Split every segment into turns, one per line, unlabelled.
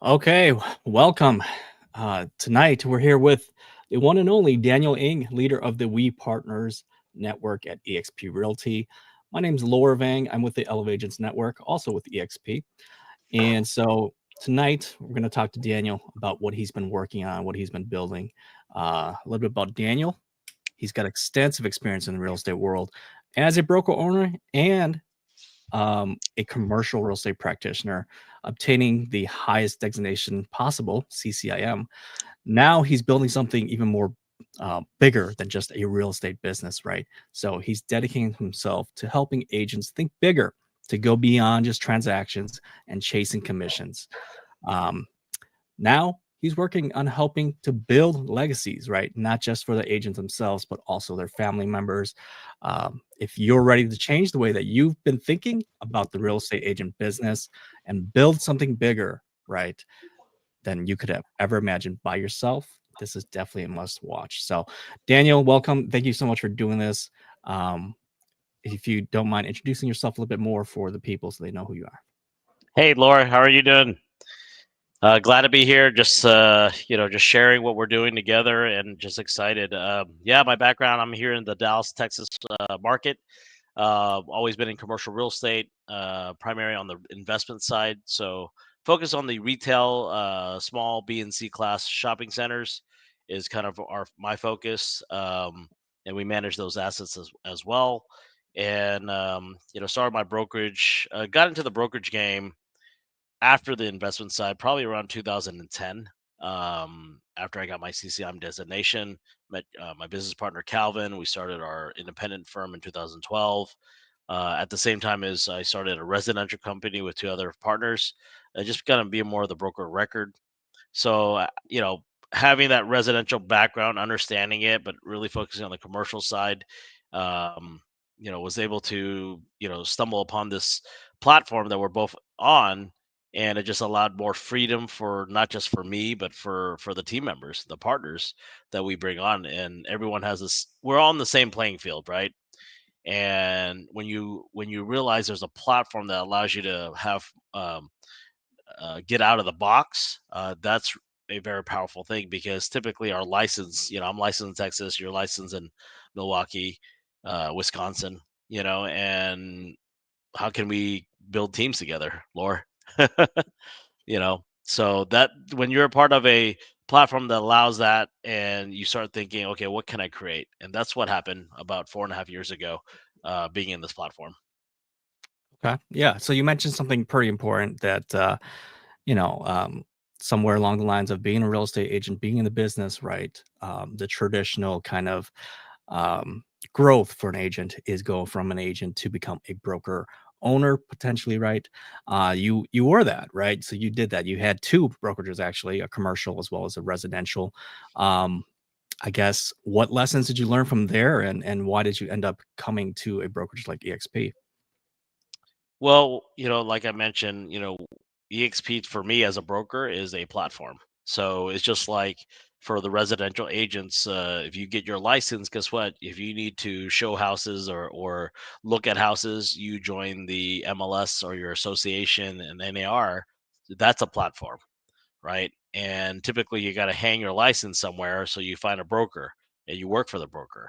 Okay, welcome. Tonight we're here with the one and only Daniel Eng, leader of the We Partners Network at eXp Realty. My name's Laura Vang. I'm with the Elevate Agents Network, also with eXp. And so tonight we're going to talk to Daniel about what he's been working on, what he's been building. A little bit about Daniel. He's got extensive experience in the real estate world as a broker owner and a commercial real estate practitioner, obtaining the highest designation possible, CCIM. Now he's building something even more bigger than just a real estate business, right? So he's dedicating himself to helping agents think bigger, to go beyond just transactions and chasing commissions. Um, Now he's working on helping to build legacies, right? Not just for the agents themselves, but also their family members. If you're ready to change the way that you've been thinking about the real estate agent business and build something bigger, right, than you could have ever imagined by yourself, this is definitely a must watch. So, Daniel, welcome. Thank you so much for doing this. Um, if you don't mind introducing yourself a little bit more for the people so they know who you are.
Hey, Laura, how are you doing? Glad to be here. Just sharing what we're doing together, and just excited. Yeah, my background: I'm here in the Dallas, Texas market. Always been in commercial real estate, primarily on the investment side. So, focus on the retail, small B and C class shopping centers is kind of my focus, and we manage those assets as well. And started my brokerage. Got into the brokerage game after the investment side, probably around 2010. After I got my CCIM designation, met my business partner Calvin. We started our independent firm in 2012. At the same time as I started a residential company with two other partners, just gonna be more of the broker of record. So having that residential background, understanding it, but really focusing on the commercial side, um, was able to stumble upon this platform that we're both on, and it just allowed more freedom for not just for me, but for the team members, the partners that we bring on, and everyone has this. We're all on the same playing field, right? And when you realize there's a platform that allows you to have get out of the box, that's a very powerful thing because typically our license, I'm licensed in Texas, you're licensed in Milwaukee, Wisconsin, and how can we build teams together, Laura? So that when you're a part of a platform that allows that and you start thinking, okay, what can I create? And that's what happened about 4.5 years ago, being in this platform.
Okay. Yeah. So you mentioned something pretty important that you know, um, somewhere along the lines of being a real estate agent, being in the business, right? The traditional kind of growth for an agent is go from an agent to become a broker owner potentially, right? You were that, right? So you did that. You had two brokerages actually, a commercial as well as a residential. Um, I guess what lessons did you learn from there, and why did you end up coming to a brokerage like EXP?
Well, like I mentioned, EXP for me as a broker is a platform. So it's just like for the residential agents, if you get your license, guess what? If you need to show houses or look at houses, you join the MLS or your association and NAR. That's a platform, right? And typically you got to hang your license somewhere, so you find a broker and you work for the broker.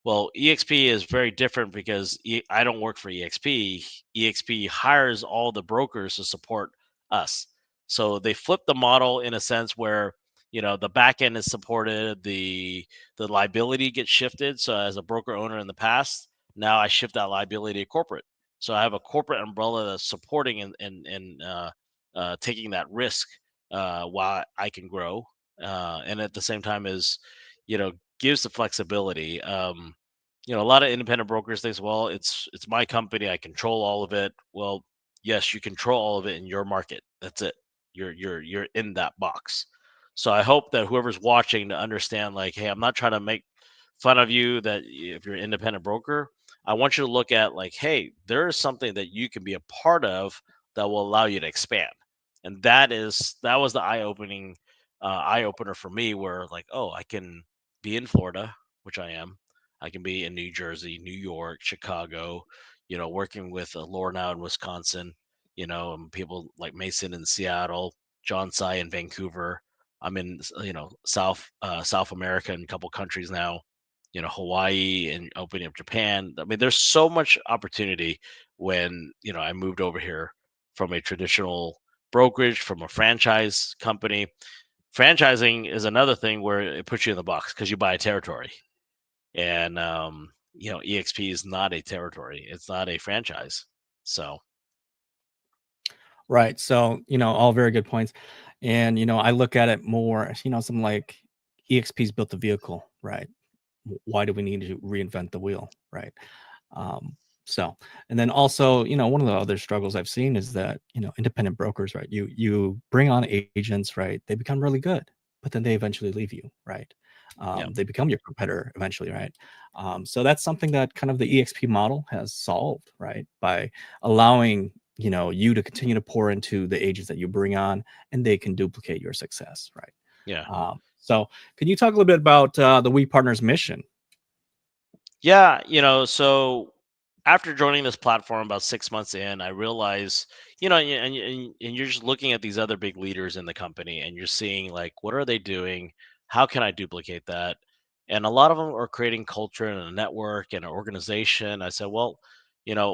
Well, EXP is very different because I don't work for EXP. EXP hires all the brokers to support us. So they flip the model in a sense where the back end is supported, the liability gets shifted. So as a broker owner in the past, now I shift that liability to corporate. So I have a corporate umbrella that's supporting and taking that risk while I can grow, and at the same time is you know gives the flexibility. A lot of independent brokers think, well, it's my company, I control all of it. Well, yes, you control all of it in your market. That's it. You're in that box. So I hope that whoever's watching to understand, like, hey, I'm not trying to make fun of you that if you're an independent broker. I want you to look at like, hey, there is something that you can be a part of that will allow you to expand. And that was the eye opener for me, where like, oh, I can be in Florida, which I am. I can be in New Jersey, New York, Chicago, working with Laura now in Wisconsin, and people like Mason in Seattle, John Sai in Vancouver. I'm in South America and a couple countries now. Hawaii and opening up Japan. I mean, there's so much opportunity when I moved over here from a traditional brokerage, from a franchise company. Franchising is another thing where it puts you in the box because you buy a territory, and EXP is not a territory; it's not a franchise. So
Right. So, all very good points. And, I look at it more, some like EXP's built the vehicle, right? Why do we need to reinvent the wheel, right? Um, so, and then also, one of the other struggles I've seen is that, independent brokers, right? You bring on agents, right? They become really good, but then they eventually leave you, right?
yeah,
They become your competitor eventually, right? So that's something that kind of the EXP model has solved, right? By allowing you to continue to pour into the agents that you bring on, and they can duplicate your success, right?
yeah.
So can you talk a little bit about the We Partners mission?
Yeah, so after joining this platform about 6 months in, I realized, and you're just looking at these other big leaders in the company and you're seeing like, what are they doing? How can I duplicate that? And a lot of them are creating culture and a network and an organization. I said, well,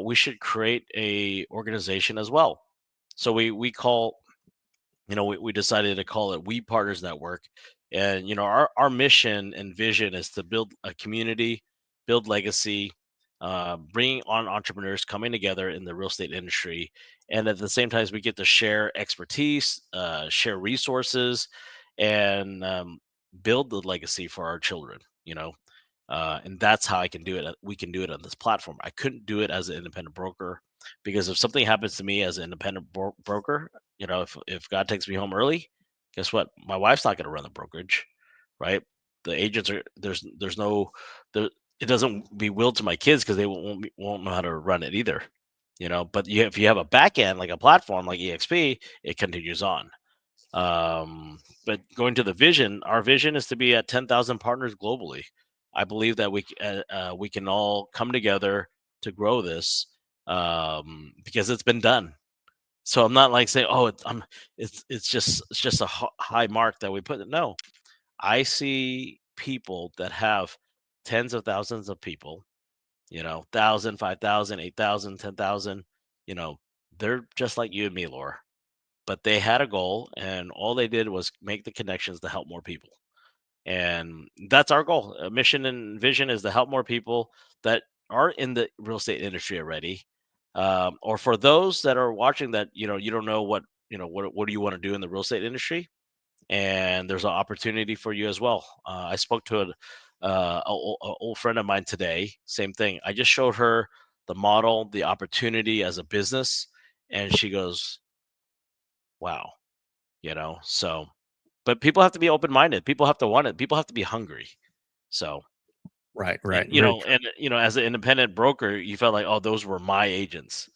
we should create a organization as well. So we decided to call it We Partners Network. And, our mission and vision is to build a community, build legacy, bring on entrepreneurs coming together in the real estate industry. And at the same time, we get to share expertise, share resources, and build the legacy for our children, and that's how I can do it. We can do it on this platform. I couldn't do it as an independent broker because if something happens to me as an independent broker, if God takes me home early, guess what? My wife's not going to run the brokerage, right? The agents are there's no there. It doesn't be willed to my kids because they won't know how to run it either, But if you have a back end like a platform like EXP, it continues on. But going to the vision, our vision is to be at 10,000 partners globally. I believe that we can all come together to grow this because it's been done. So I'm not like saying, oh, it's just a high mark that we put it. No, I see people that have tens of thousands of people, 1,000, 5,000, 8,000, 10,000. You know, they're just like you and me, Laura, but they had a goal and all they did was make the connections to help more people. And that's our goal. Mission and vision is to help more people that are in the real estate industry already. Or for those that are watching that, you don't know what do you want to do in the real estate industry? And there's an opportunity for you as well. I spoke to a old friend of mine today. Same thing. I just showed her the model, the opportunity as a business, and she goes, "Wow." So but people have to be open-minded, people have to want it, people have to be hungry. So
Right,
and
right, very true.
as an independent broker, you felt like, oh, those were my agents.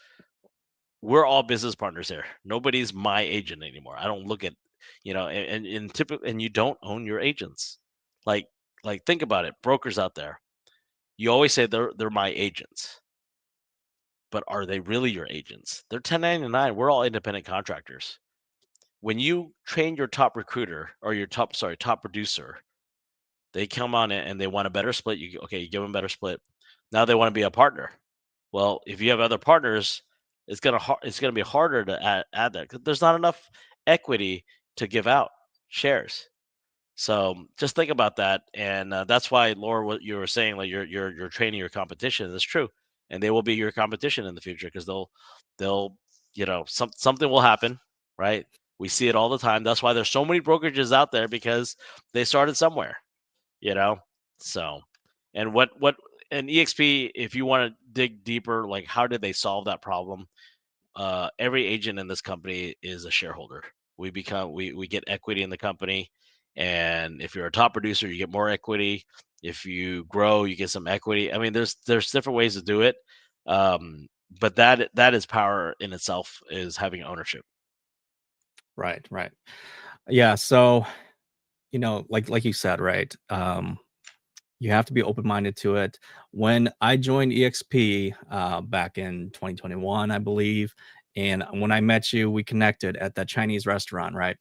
We're all business partners here. Nobody's my agent anymore. I don't look at and typically, and you don't own your agents. like think about it, brokers out there, you always say they're my agents, but are they really your agents? They're 1099. We're all independent contractors. When you train your top recruiter or your top producer, they come on in and they want a better split. You give them a better split. Now they want to be a partner. Well, if you have other partners, it's gonna be harder to add that 'cause there's not enough equity to give out shares. So just think about that, and that's why, Laura, what you were saying, like you're training your competition. That's true, and they will be your competition in the future because they'll something will happen, right? We see it all the time. That's why there's so many brokerages out there because they started somewhere, you know. So, and what and EXP, if you want to dig deeper, like how did they solve that problem? Every agent in this company is a shareholder. We get equity in the company, and if you're a top producer, you get more equity. If you grow, you get some equity. I mean, there's different ways to do it, but that is power in itself, is having ownership.
Right, right. Yeah, so, like you said, right? You have to be open-minded to it. When I joined EXP back in 2021, I believe, And when I met you, we connected at that Chinese restaurant, right?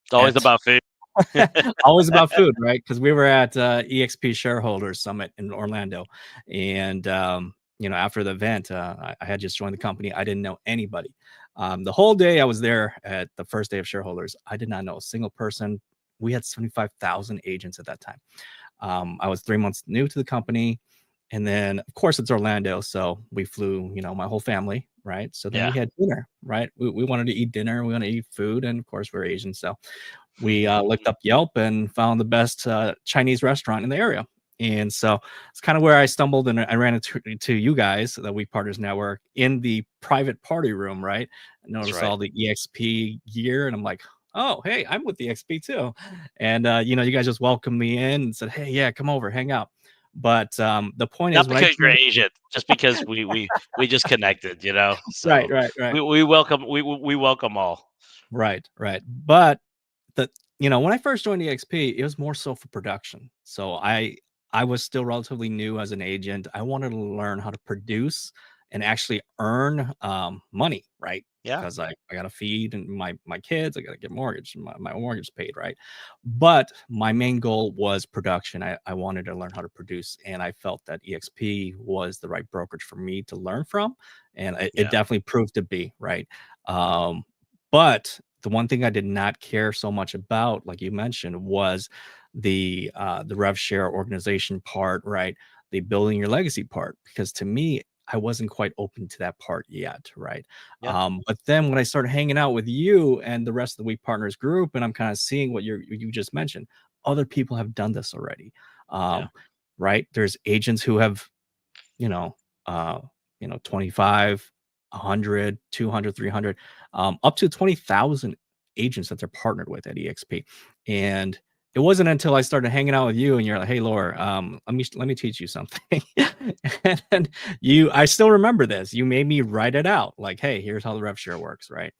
It's always
At
about food.
always about food, right? Because we were at EXP Shareholders Summit in Orlando, and after the event, I had just joined the company. I didn't know anybody. The whole day I was there at the first day of shareholders, I did not know a single person. We had 75,000 agents at that time. I was 3 months new to the company. And then, of course, it's Orlando. So we flew, my whole family, right? So then
Yeah.
we had dinner, right? We wanted to eat dinner. We want to eat food. And of course, we're Asian. So we looked up Yelp and found the best Chinese restaurant in the area. And so it's kind of where I stumbled and I ran into you guys, the We Partners Network, in the private party room, right? I
That's
noticed
right.
all the EXP gear and I'm like, oh, hey, I'm with EXP too. And, you guys just welcomed me in and said, hey, yeah, come over, hang out. But the point
Not
is when I
because you're
joined,
Asian, just because we just connected, you know.
right,
So
right, right.
we welcome we welcome all.
Right, right. But when I first joined EXP, it was more so for production. So I was still relatively new as an agent. I wanted to learn how to produce and actually earn money, right?
Yeah,
Because I got to feed and my kids, I got to get my mortgage paid, right? But my main goal was production. I wanted to learn how to produce, and I felt that EXP was the right brokerage for me to learn from, and it
yeah,
definitely proved to be, right? Um, but the one thing I did not care so much about, like you mentioned, was the rev share organization part, right? The building your legacy part, because to me, I wasn't quite open to that part yet, right?
yeah,
But then when I started hanging out with you and the rest of the We Partners group, and I'm kind of seeing what you just mentioned, other people have done this already,
yeah,
um, right? There's agents who have you know, uh, 25, 100, 200, 300, up to 20,000 agents that they're partnered with at EXP. And it wasn't until I started hanging out with you and you're like, hey, Laura, let me teach you something. And I still remember this. You made me write it out. Like, hey, here's how the rev share works, right?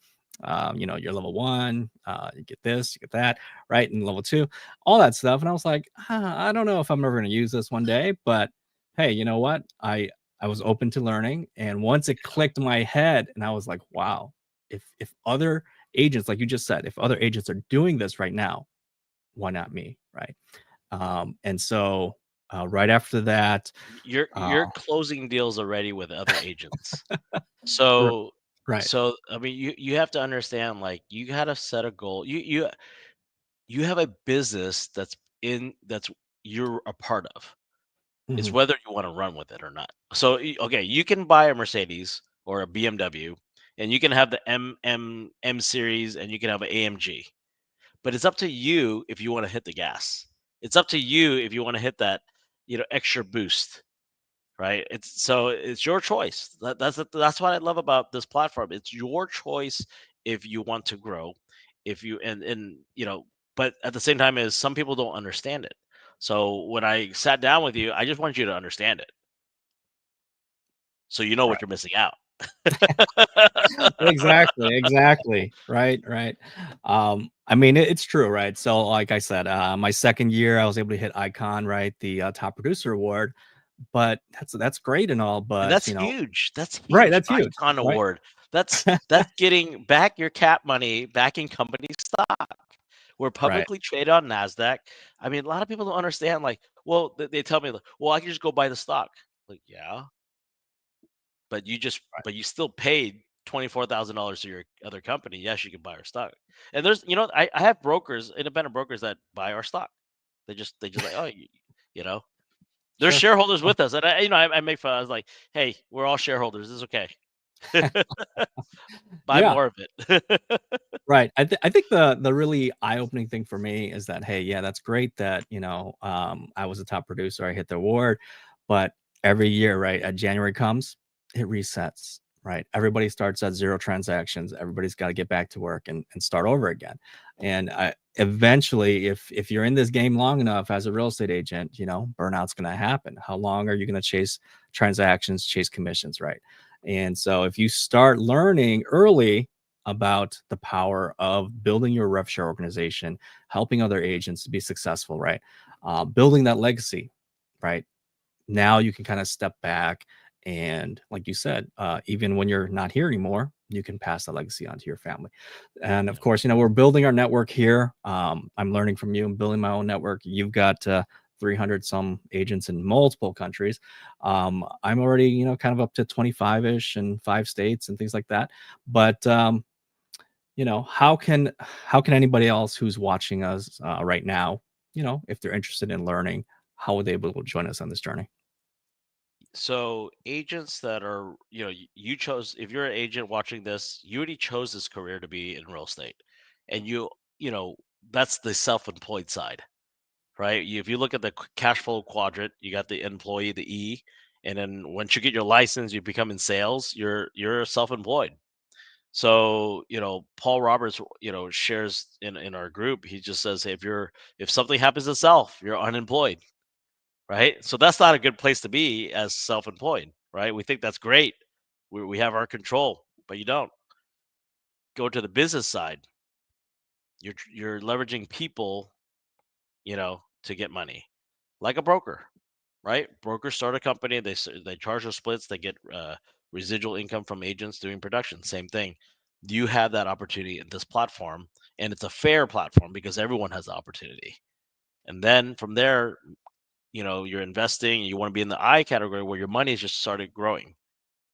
You're level one, you get this, you get that, right? And level two, all that stuff. And I was like, I don't know if I'm ever going to use this one day, but hey, you know what? I was open to learning, and once it clicked in my head, and I was like, wow, if other agents, like you just said, if other agents are doing this right now, why not me, right? And so right after that, uh,
you're closing deals already with other agents.
r-
So
right,
so I mean, you have to understand, like, you gotta set a goal. You have a business that's you're a part of. It's
mhm,
whether you want to run with it or not. So okay, you can buy a Mercedes or a BMW, and you can have the M series, and you can have an AMG. But it's up to you if you want to hit the gas. It's up to you if you want to hit that, extra boost, right? It's your choice. That's what I love about this platform. It's your choice if you want to grow, if you and but at the same time, is some people don't understand it. So when I sat down with you, I just want you to understand it, so you know what
right.
you're missing out.
Exactly, exactly. Right, right. I mean, it's true, right? So, like I said, my second year, I was able to hit Icon, right, the top producer award. But that's great and all,
And
but
that's huge. That's
right,
huge.
that's huge,
Icon
right?
award. That's getting back your cap money back in company stock. We're
Right,
publicly traded on Nasdaq. I mean, a lot of people don't understand. Like, well, they tell me, like, well, I can just go buy the stock. Like, yeah,
right.
but you still paid $24,000 to your other company. Yes, you can buy our stock. And I have brokers, independent brokers, that buy our stock. They just like, oh, you know, they're
Sure.
shareholders with us, and I make fun. I was like, hey, we're all shareholders. It's okay. Buy
Yeah.
more of it.
Right. I think the really eye-opening thing for me is that, hey, yeah, that's great that, I was a top producer, I hit the award, but every year, right, at January comes, it resets, right? Everybody starts at 0 transactions. Everybody's got to get back to work and start over again. And eventually, if you're in this game long enough as a real estate agent, burnout's going to happen. How long are you going to chase transactions, chase commissions, right? And so if you start learning early about the power of building your rev share organization, helping other agents to be successful, right? Building that legacy, right? Now you can kind of step back And like you said, even when you're not here anymore, you can pass that legacy on to your family. And of
Yeah.
course, we're building our network here. I'm learning from you and building my own network. You've got 300 some agents in multiple countries. I'm already, kind of up to 25-ish in 5 states and things like that. But how can anybody else who's watching us right now, if they're interested in learning, how would they be able to join us on this journey?
So agents that are, you chose, if you're an agent watching this, you already chose this career to be in real estate. And you know, that's the self-employed side, right? If you look at the cash flow quadrant, you got the employee, the E, and then once you get your license, you become in sales, you're self-employed. So, Paul Roberts, shares in our group, he just says, hey, if something happens to self, you're unemployed, right? So that's not a good place to be as self-employed, right? We think that's great. We have our control, but you don't. Go to the business side. You're leveraging people, to get money, like a broker, right? Brokers start a company, they charge their splits, they get residual income from agents doing production. Same thing. You have that opportunity in this platform, and it's a fair platform because everyone has the opportunity. And then from there, you're investing, and you want to be in the I category where your money has just started growing,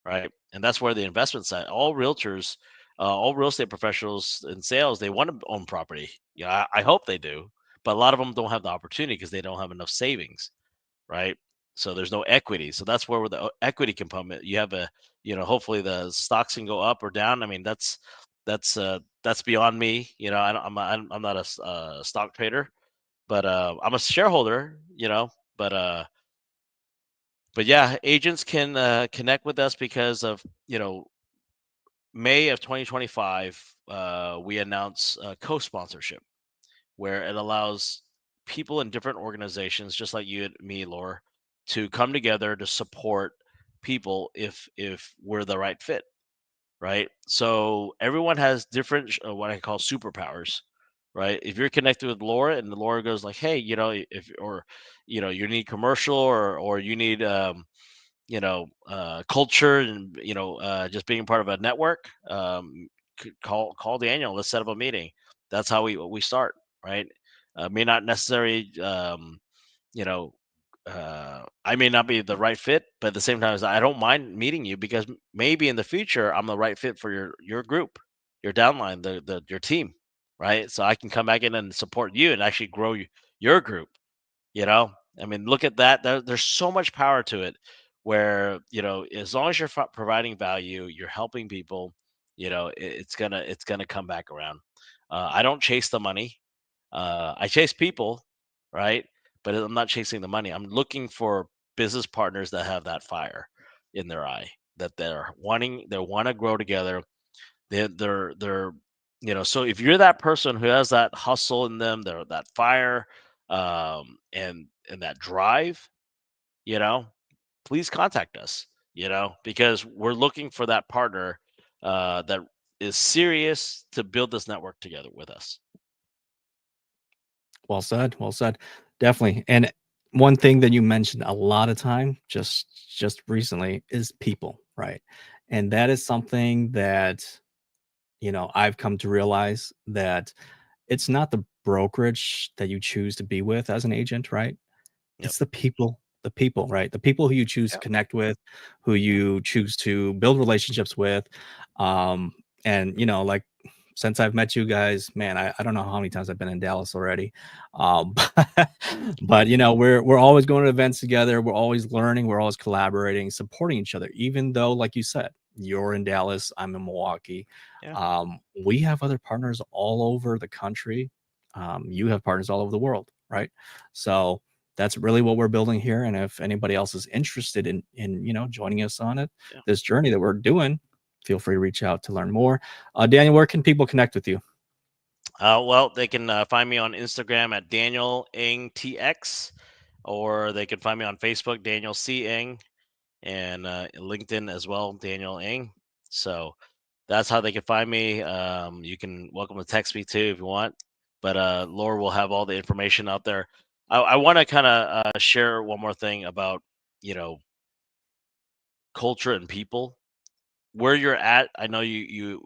right? And that's where the investment side, all realtors, all real estate professionals in sales, they want to own property. Yeah, I hope they do, but a lot of them don't have the opportunity because they don't have enough savings, right? So there's no equity. So that's where with the equity component, you have hopefully the stocks can go up or down. I mean, that's beyond me. I'm not a stock trader, but I'm a shareholder. But yeah, agents can connect with us because of May of 2025. We announce co-sponsorship where it allows people in different organizations, just like you and me, Laura, to come together to support people if we're the right fit, right? So everyone has different what I call superpowers, right? If you're connected with Laura and Laura goes like, hey, if or you need commercial or you need culture and just being part of a network, call Daniel. Let's set up a meeting. That's how we start, right? May not necessarily, you know, I may not be the right fit, but at the same time, I don't mind meeting you because maybe in the future I'm the right fit for your group, your downline, your team, right? So I can come back in and support you and actually grow your group. You know, I mean, look at that. There's so much power to it where, as long as you're providing value, you're helping people, it's gonna come back around. I don't chase the money. I chase people, right? But I'm not chasing the money. I'm looking for business partners that have that fire in their eye, that they want to grow together. They're so if you're that person who has that hustle in them, that fire, and that drive, you know please contact us, because we're looking for that partner that is serious to build this network together with us.
Well said. Well said. Definitely. And one thing that you mentioned a lot of time just recently is people, right? And that is something that I've come to realize that it's not the brokerage that you choose to be with as an agent, right?
Yep.
It's the people, right? The people who you choose to
Yep.
connect with, who you choose to build relationships with. Um, and like since I've met you guys, man, I don't know how many times I've been in Dallas already. But, we're always going to events together, we're always learning, we're always collaborating, supporting each other, even though, like you said, you're in Dallas, I'm in Milwaukee.
Yeah.
We have other partners all over the country. You have partners all over the world, right? So that's really what we're building here. And if anybody else is interested in joining us on
Yeah.
this journey that we're doing, feel free to reach out to learn more. Daniel, where can people connect with you?
Well, they can find me on Instagram at Daniel Eng TX, or they can find me on Facebook, Daniel C. Eng, and LinkedIn as well, Daniel Eng. So that's how they can find me. You can welcome to text me too if you want, but Laura will have all the information out there. I want to kind of share one more thing about, you know, culture and people. Where you're at, I know you're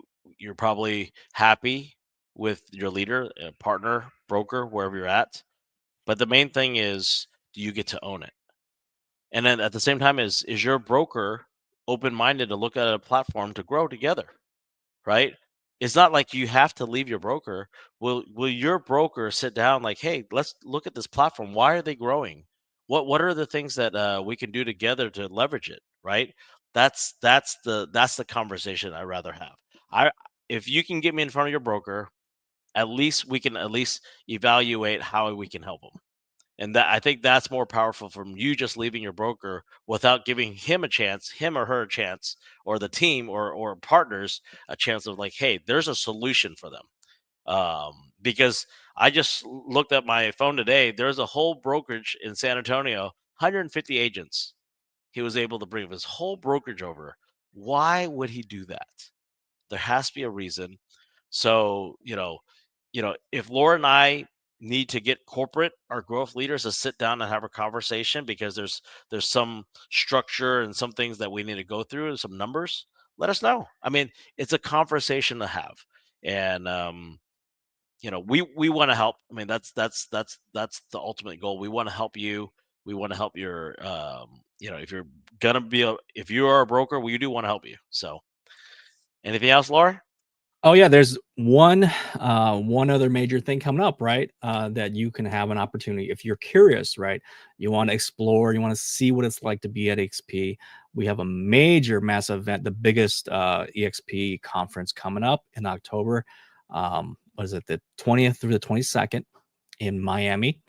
probably happy with your leader, partner, broker, wherever you're at. But the main thing is, do you get to own it? And then at the same time, is your broker open minded to look at a platform to grow together? Right? It's not like you have to leave your broker. Will your broker sit down like, hey, let's look at this platform. Why are they growing? What are the things that we can do together to leverage it? Right? That's the conversation I rather have. I If you can get me in front of your broker, at least we can at least evaluate how we can help them. And that, I think that's more powerful from you just leaving your broker without giving him a chance, him or her a chance, or the team or partners a chance of like, hey, there's a solution for them. Because I just looked at my phone today. There's a whole brokerage in San Antonio, 150 agents. He was able to bring his whole brokerage over. Why would he do that? There has to be a reason. So, if Laura and I need to get corporate, our growth leaders, to sit down and have a conversation because there's some structure and some things that we need to go through and some numbers, let us know. I mean, it's a conversation to have. And we want to help. I mean, that's the ultimate goal. We want to help you. We want to help your if you're gonna if you are a broker, we do want to help you. So anything else, Laura?
Oh yeah, there's one other major thing coming up, right? That you can have an opportunity if you're curious, right? You want to explore, you want to see what it's like to be at EXP. We have a major, massive event, the biggest EXP conference coming up in October. What is it, the 20th through the 22nd in Miami?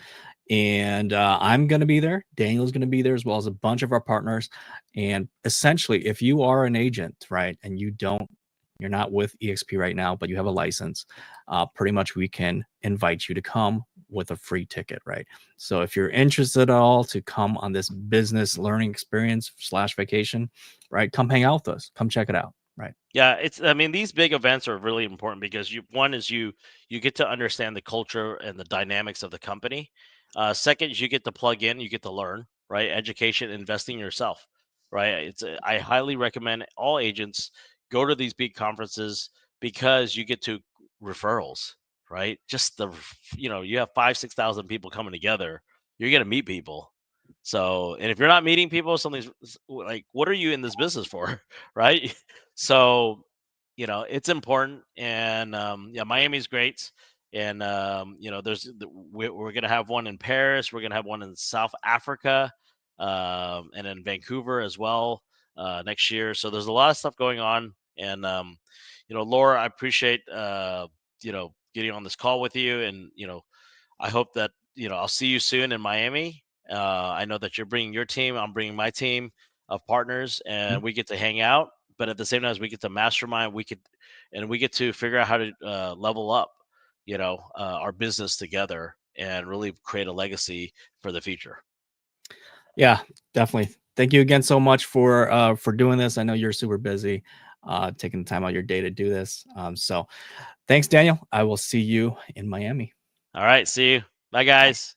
And I'm going to be there. Daniel's going to be there, as well as a bunch of our partners. And essentially, if you are an agent, right, and you're not with EXP right now, but you have a license, pretty much we can invite you to come with a free ticket, right? So if you're interested at all to come on this business learning experience / vacation, right, come hang out with us. Come check it out, right?
Yeah, I mean, these big events are really important because you get to understand the culture and the dynamics of the company. Second is you get to plug in, you get to learn, right? Education, investing in yourself, right? I highly recommend all agents go to these big conferences because you get to referrals, right? Just you have 5,000 6,000 people coming together. You're gonna meet people. So, and if you're not meeting people, something's like, what are you in this business for, right? So, it's important. And yeah, Miami's great. And we're gonna have one in Paris. We're gonna have one in South Africa, and in Vancouver as well next year. So there's a lot of stuff going on. And Laura, I appreciate getting on this call with you. And I hope that I'll see you soon in Miami. I know that you're bringing your team. I'm bringing my team of partners, and we get to hang out. But at the same time, as we get to mastermind, we get to figure out how to level up, our business together and really create a legacy for the future.
Yeah, definitely. Thank you again so much for doing this. I know you're super busy, taking the time out of your day to do this. So thanks, Daniel. I will see you in Miami.
All right, see you. Bye, guys.